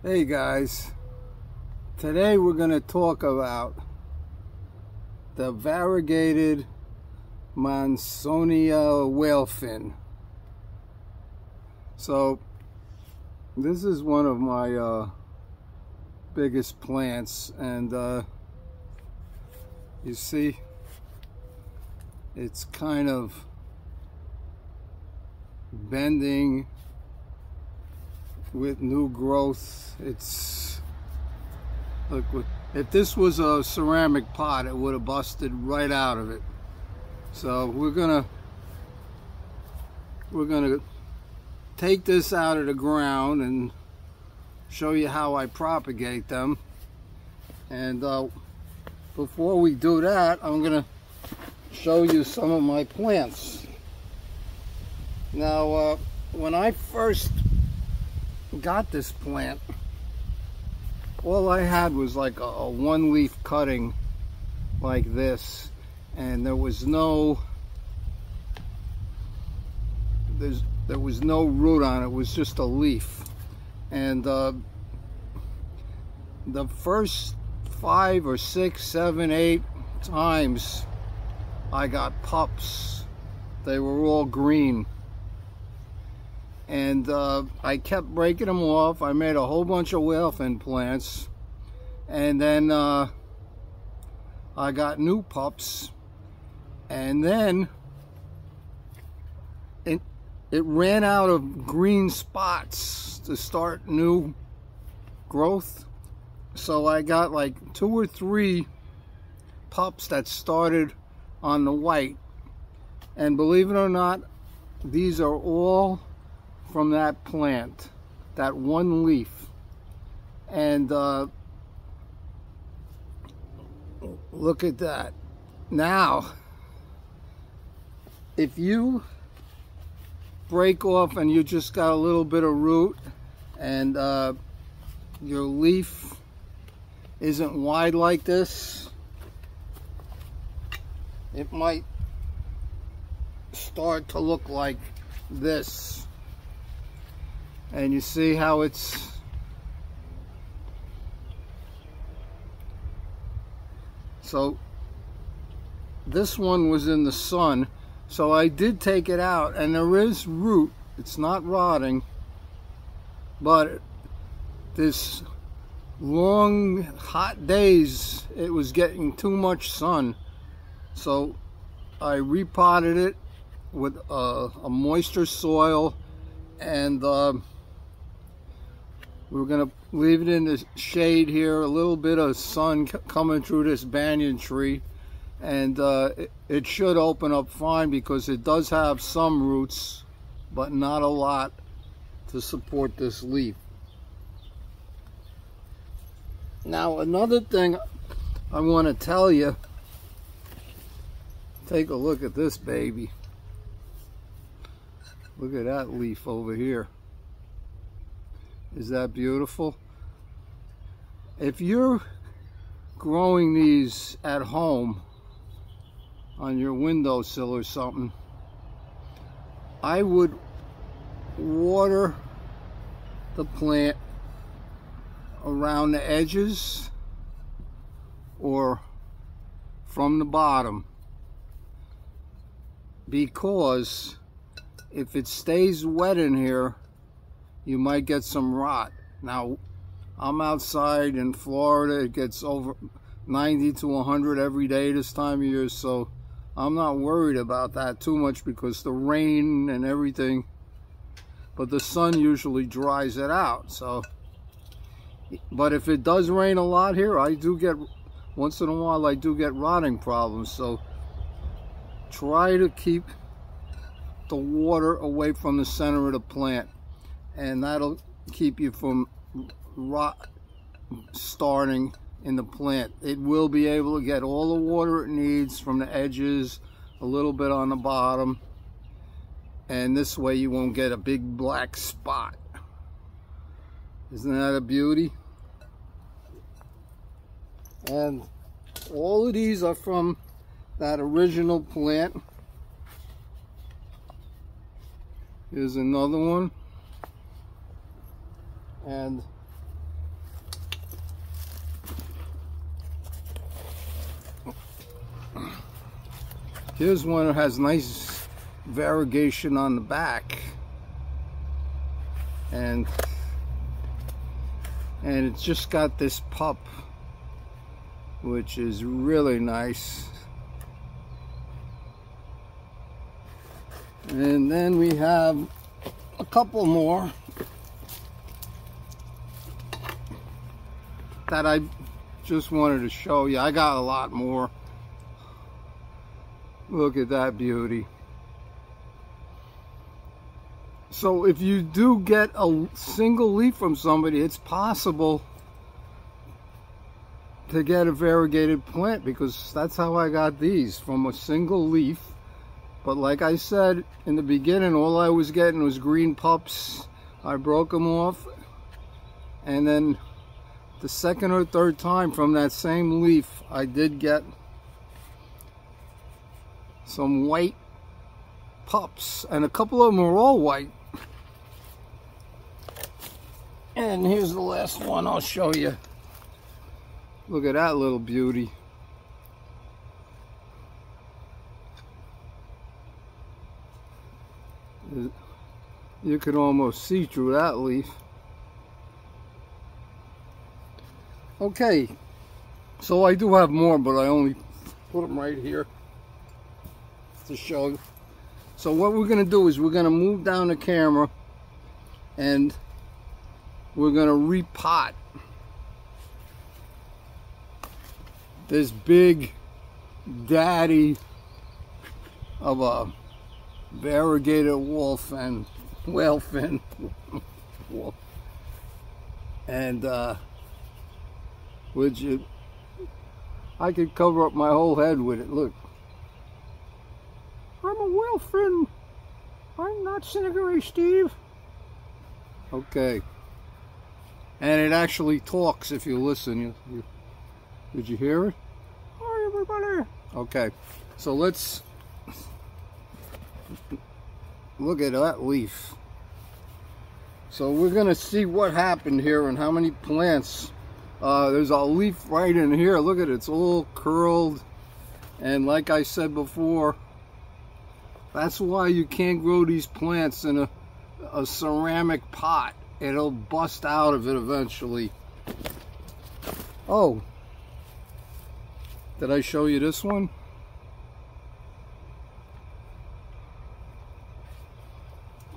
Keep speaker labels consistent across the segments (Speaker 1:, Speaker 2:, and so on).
Speaker 1: Hey guys, today we're going to talk about the Variegated Masoniana Whalefin. So this is one of my biggest plants, and you see it's kind of bending with new growth. It's, look, if this was a ceramic pot, it would have busted right out of it. So we're gonna take this out of the ground and show you how I propagate them. And before we do that, I'm gonna show you some of my plants. Now when I first got this plant, all I had was like a one leaf cutting like this, and there was no root on it. It was just a leaf. And the first 5 or 6, 7, 8 times I got pups, they were all green. And I kept breaking them off. I made a whole bunch of whalefin plants, and then I got new pups, and then it ran out of green spots to start new growth. So I got like 2 or 3 pups that started on the white, and believe it or not, these are all from that plant, that one leaf. And look at that. Now if you break off and you just got a little bit of root, and your leaf isn't wide like this, it might start to look like this. And you see how it's so this one was in the sun, so I did take it out, and there is root. It's not rotting, but this long hot days it was getting too much sun, so I repotted it with a moisture soil, and we're gonna leave it in the shade here, a little bit of sun coming through this banyan tree, and it should open up fine, because it does have some roots, but not a lot to support this leaf. Now another thing I want to tell you, take a look at this baby. Look at that leaf over here. Is that beautiful? If you're growing these at home on your windowsill or something, I would water the plant around the edges or from the bottom, because if it stays wet in here, you might get some rot. Now, I'm outside in Florida. It gets over 90 to 100 every day this time of year, so I'm not worried about that too much, because the rain and everything, but the sun usually dries it out. So, but if it does rain a lot here, I do get, once in a while, I do get rotting problems. So try to keep the water away from the center of the plant, and that'll keep you from rot starting in the plant. It will be able to get all the water it needs from the edges, a little bit on the bottom, and this way you won't get a big black spot. Isn't that a beauty? And all of these are from that original plant. Here's another one. And Here's one that has nice variegation on the back, and it's just got this pup, which is really nice. And then we have a couple more that I just wanted to show you. I got a lot more. Look at that beauty. So if you do get a single leaf from somebody, it's possible to get a variegated plant, because that's how I got these, from a single leaf. But like I said in the beginning, all I was getting was green pups. I broke them off, and then the second or third time from that same leaf, I did get some white pups, and a couple of them were all white. And here's the last one I'll show you. Look at that little beauty. You could almost see through that leaf. Okay, so I do have more, but I only put them right here to show you. So what we're going to do is we're going to move down the camera, and we're going to repot this big daddy of a variegated whalefin, and I could cover up my whole head with it. Look, I'm a whalefin. I'm not Stingray, Steve. Okay, and it actually talks if you listen. Did you hear it? Hi, everybody. Okay, so let's look at that leaf. So we're gonna see what happened here and how many plants. There's a leaf right in here. Look at it, it's all curled. And like I said before, that's why you can't grow these plants in a ceramic pot. It'll bust out of it eventually. Oh, did I show you this one?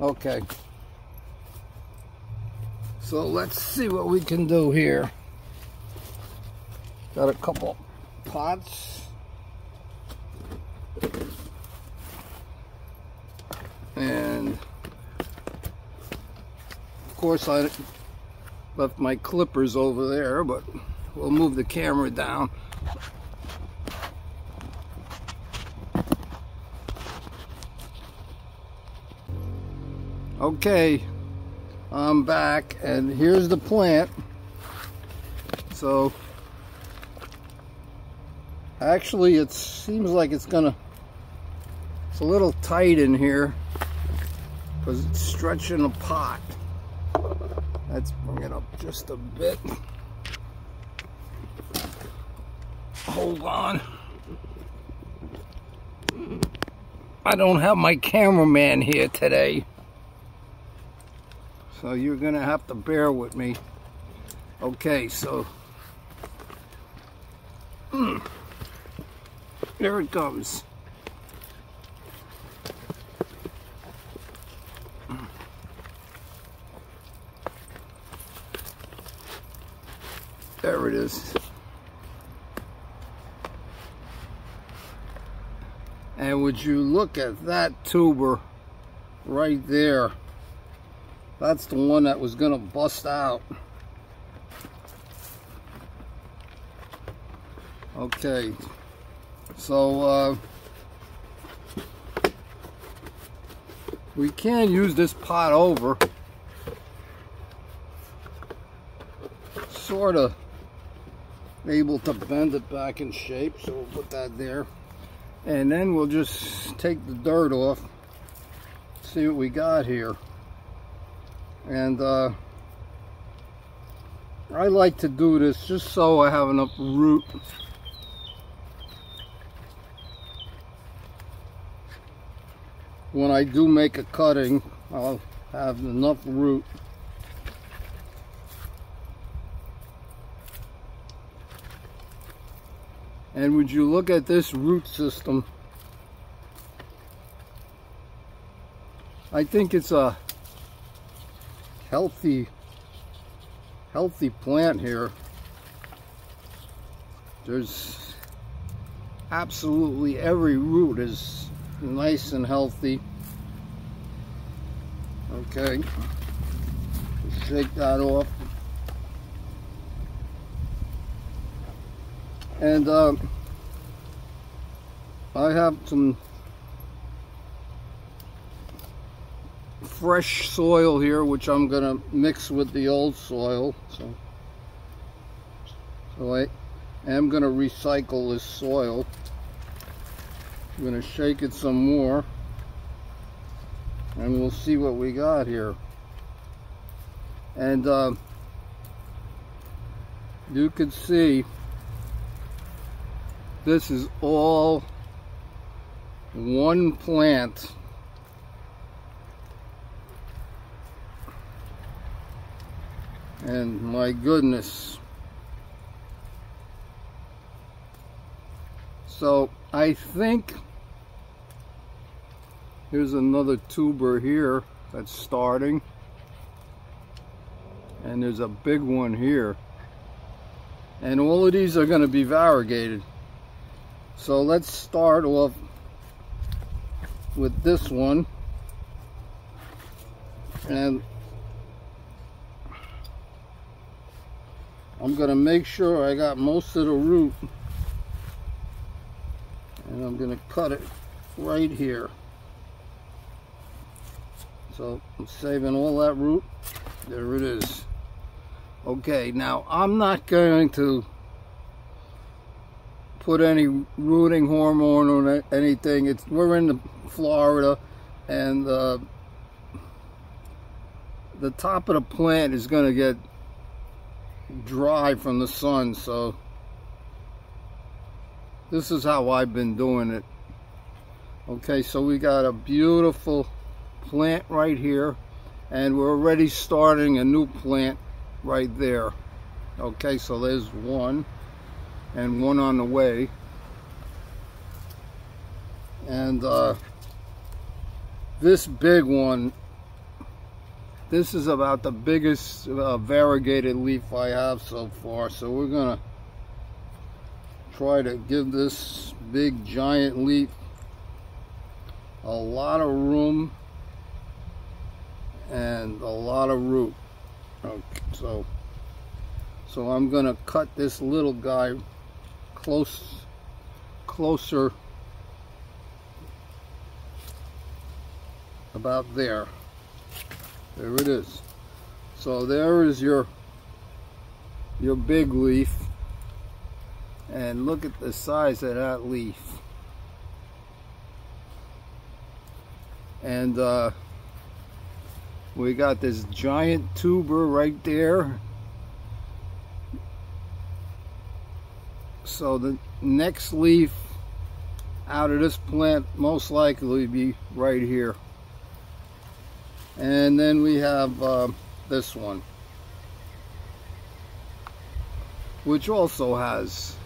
Speaker 1: Okay, so let's see what we can do here. Got a couple pots, and of course I left my clippers over there, but we'll move the camera down. Okay, I'm back, and here's the plant. So actually it seems like it's a little tight in here because it's stretching the pot. Let's bring it up just a bit. Hold on. I don't have my cameraman here today, so you're gonna have to bear with me. Okay, so there it comes. There it is. And would you look at that tuber right there? That's the one that was gonna bust out. Okay, so we can use this pot over. Sort of able to bend it back in shape, so we'll put that there. And then we'll just take the dirt off, see what we got here. And I like to do this just so I have enough root when I do make a cutting, I'll have enough root. And would you look at this root system? I think it's a healthy plant here. There's absolutely every root is nice and healthy. Okay, shake that off. And I have some fresh soil here, which I'm gonna mix with the old soil. So I am gonna recycle this soil. I'm gonna shake it some more, and we'll see what we got here. And you can see this is all one plant. And my goodness. So I think here's another tuber here that's starting. And there's a big one here. And all of these are going to be variegated. So let's start off with this one. And I'm going to make sure I got most of the root, and I'm going to cut it right here. So I'm saving all that root. There it is. Okay, now I'm not going to put any rooting hormone or anything. We're in Florida, and the top of the plant is going to get dry from the sun, so this is how I've been doing it. Okay, so we got a beautiful plant right here, and we're already starting a new plant right there. Okay, so there's one, and one on the way. And this big one, this is about the biggest variegated leaf I have so far. So we're gonna try to give this big giant leaf a lot of room and a lot of root. Okay, so I'm gonna cut this little guy closer about there. There it is. So there is your big leaf, and look at the size of that leaf. And we got this giant tuber right there. So the next leaf out of this plant most likely be right here. And then we have this one, which also has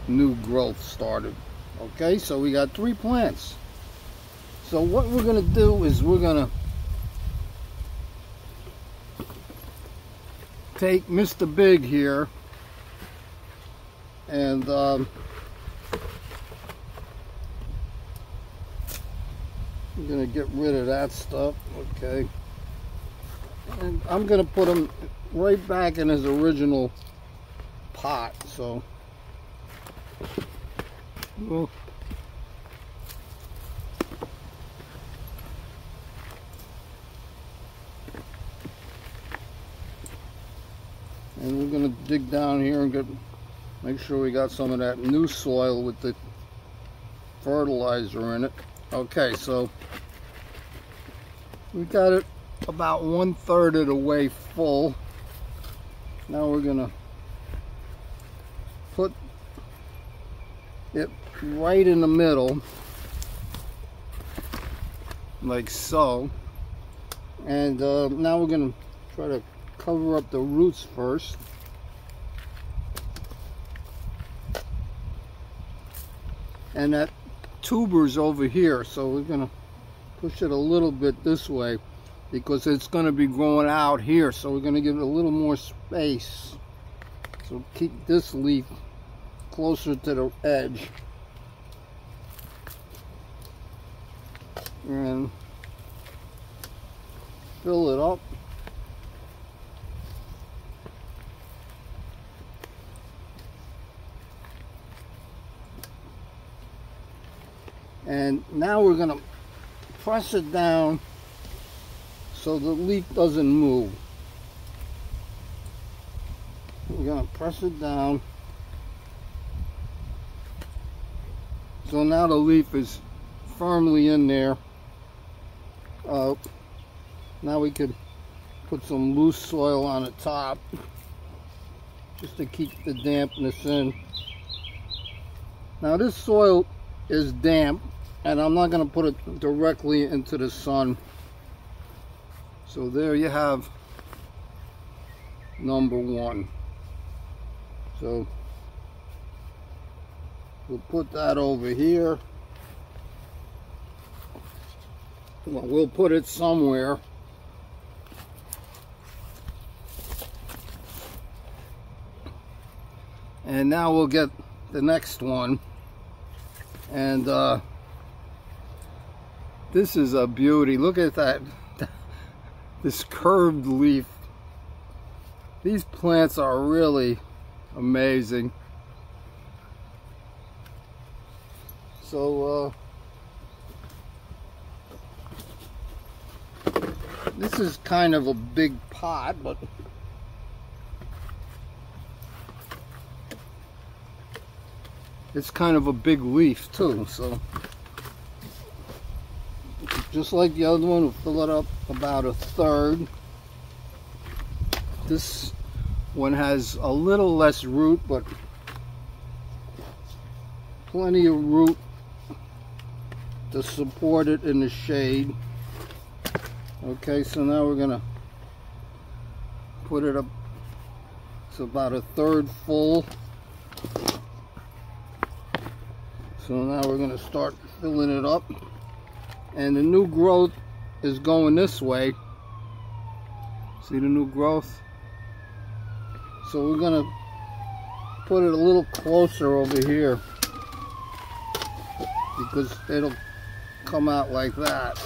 Speaker 1: new growth started. Okay, so we got 3 plants. So what we're going to do is we're going to take Mr. Big here, and I'm going to get rid of that stuff. Okay, and I'm going to put him right back in his original pot. So well, and we're going to dig down here and make sure we got some of that new soil with the fertilizer in it. Okay, so we got it about 1/3 of the way full. Now we're gonna put it right in the middle, like so. And now we're going to try to cover up the roots first. And that tuber's over here, so we're going to push it a little bit this way because it's going to be growing out here, so we're going to give it a little more space. So keep this leaf closer to the edge. And fill it up. And now we're going to press it down so the leaf doesn't move. We're going to press it down. So now the leaf is firmly in there. Now we could put some loose soil on the top just to keep the dampness in. Now this soil is damp, and I'm not going to put it directly into the sun. So there you have number one. So we'll put that over here. Well, we'll put it somewhere. And now we'll get the next one. And this is a beauty. Look at that. This curved leaf. These plants are really amazing. So this is kind of a big pot, but it's kind of a big leaf too. So just like the other one, we'll fill it up about a third. This one has a little less root, but plenty of root to support it in the shade. Okay, so now we're gonna put it up. It's about a third full. So now we're gonna start filling it up. And the new growth is going this way. See the new growth? So we're gonna put it a little closer over here because it'll come out like that.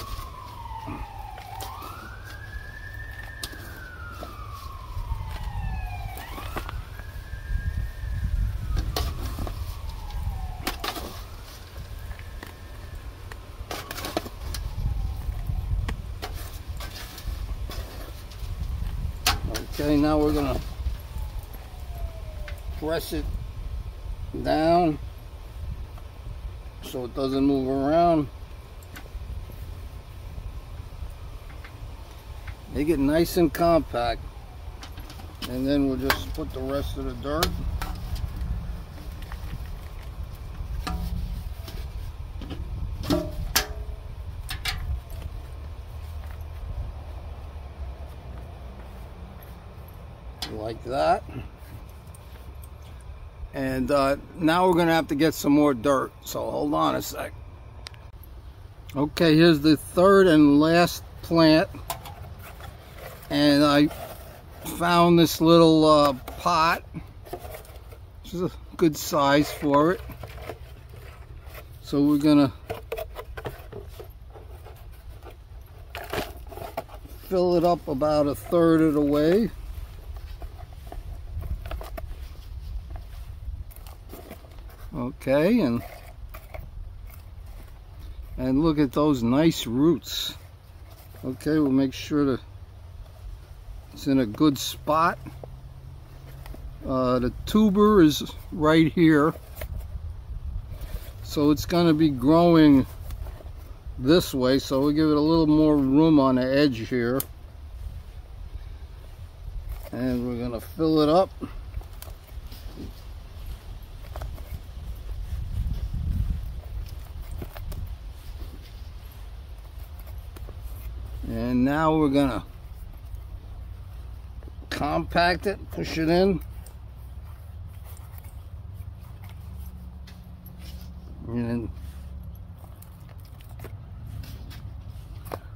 Speaker 1: Okay, now we're gonna press it down so it doesn't move around. Make it nice and compact, and then we'll just put the rest of the dirt. Like that. And now we're gonna have to get some more dirt, so hold on a sec. Okay, here's the third and last plant, and I found this little pot. This is a good size for it. So we're gonna fill it up about a third of the way. Okay, and look at those nice roots. Okay, we'll make sure that it's in a good spot. The tuber is right here, so it's going to be growing this way, so we'll give it a little more room on the edge here. And we're going to fill it up. And now we're gonna compact it, push it in. And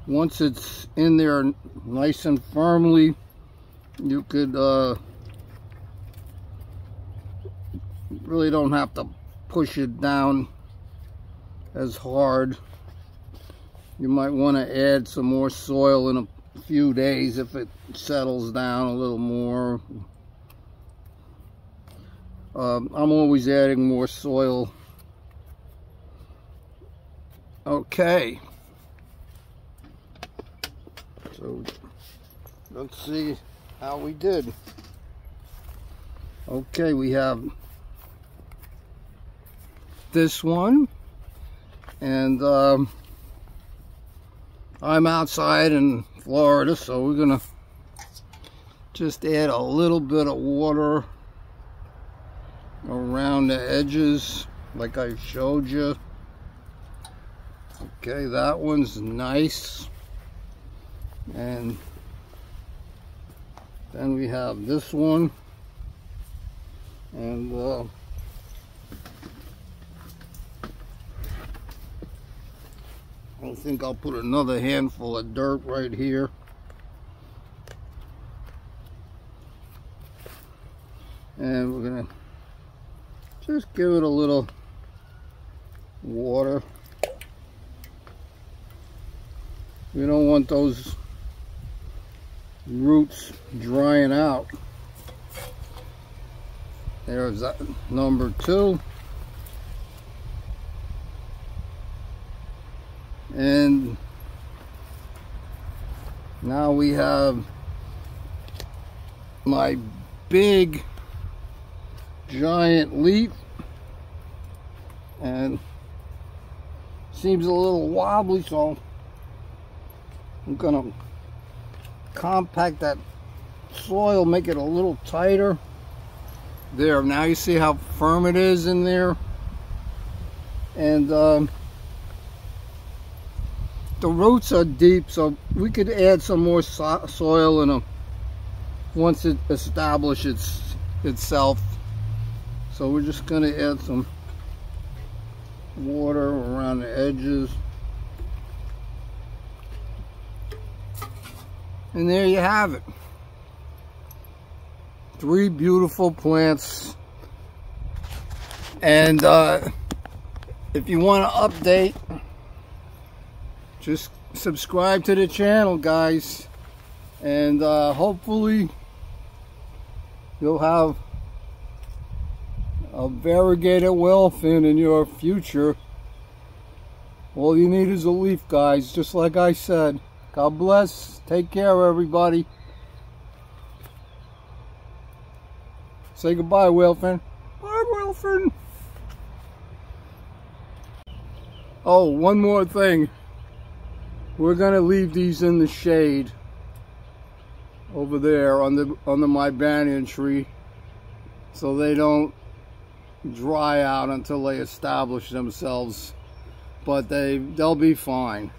Speaker 1: once it's in there nice and firmly, you could really don't have to push it down as hard. You might want to add some more soil in a few days if it settles down a little more. I'm always adding more soil. Okay, so let's see how we did. Okay, we have this one, and I'm outside in Florida, so we're gonna just add a little bit of water around the edges like I showed you. Okay, that one's nice. And then we have this one, and I think I'll put another handful of dirt right here. And we're gonna just give it a little water. We don't want those roots drying out. There's that number 2. And now we have my big giant leaf, and seems a little wobbly, so I'm gonna compact that soil, make it a little tighter. There, now you see how firm it is in there. And the roots are deep, so we could add some more soil in them once it establishes itself. So we're just gonna add some water around the edges. And there you have it. 3 beautiful plants. And if you want to update, just subscribe to the channel, guys. And hopefully you'll have a variegated whalefin in your future. All you need is a leaf, guys, just like I said. God bless. Take care, everybody. Say goodbye, whalefin. Bye, whalefin. Oh, one more thing. We're gonna leave these in the shade over there under my banyan tree, so they don't dry out until they establish themselves. But they'll be fine.